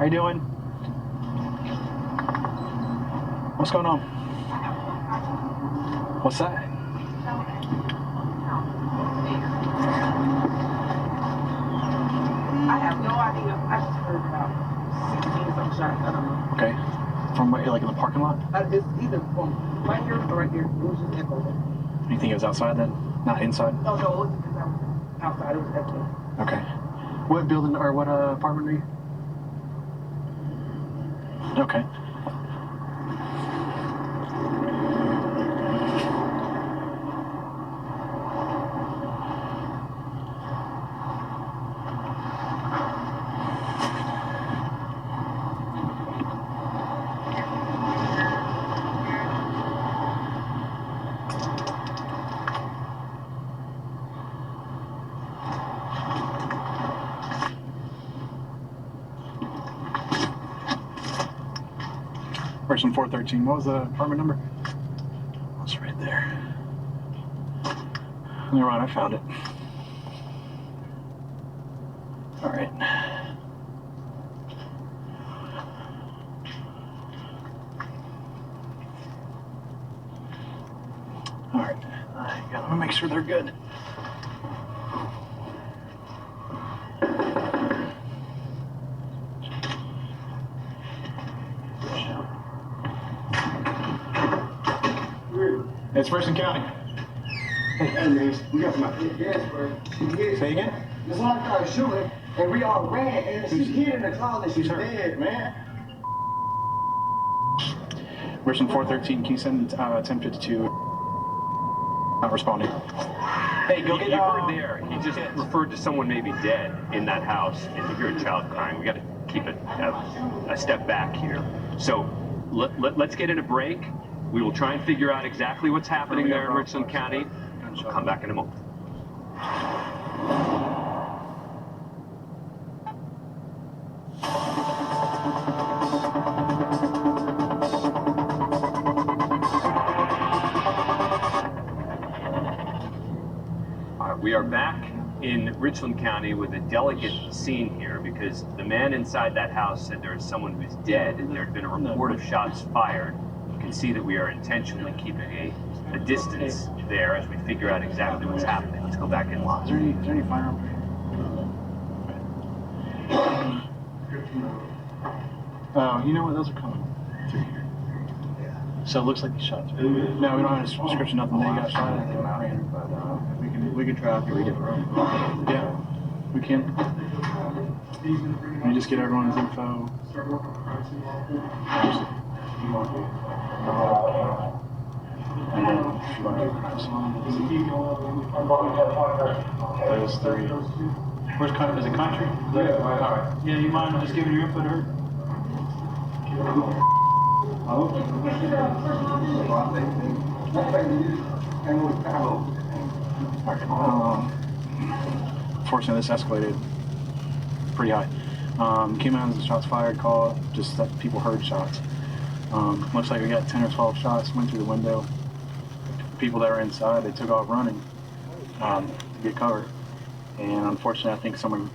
How you doing? What's going on? What's that? I have no idea. I just heard about 16 some shots. I don't know. Okay. From right, like in the parking lot? It's either from right here or right here. It was just echoing. You think it was outside then? Not inside? No, it wasn't because I was outside. It was echoing. Okay. What building or what apartment are you? Okay. Person 413. What was the apartment number? It's right there. You're right, I found it. All right. All right. I gotta make sure they're good. It's Richland County. Hey, man, we got my gas, bro. Say again? This one started shooting, and we all ran, and she's hid in the closet. She's dead, man. Richland 413, can you send 1052? Not responding. Hey, go get You heard there. He just referred to someone maybe dead in that house, and you hear a child crying. We got to keep a step back here. So let's get in a break. We will try and figure out exactly what's happening there in Richland County. We'll come back in a moment. We are back in Richland County with a delicate scene here because the man inside that house said there is someone who's dead and there had been a report of shots fired. You can see that we are intentionally keeping a distance there as we figure out exactly what's happening. Let's go back in line. Is there any firearm? Oh, you know what? Those are coming through here. So it looks like he shot through. No, we don't have a description, nothing. They got shot at him out here, but we can try to read it. Yeah, we can. Let me just get everyone's info. And then if you want to do crime scene. Those three. Where's country? Is it country? Yeah. All right. Yeah, you mind just giving your input to her? Fortunately, this escalated pretty high. Came out as the shots fired call, just that people heard shots. Looks like we got 10 or 12 shots, went through the window. People that were inside, they took off running to get cover. And unfortunately, I think someone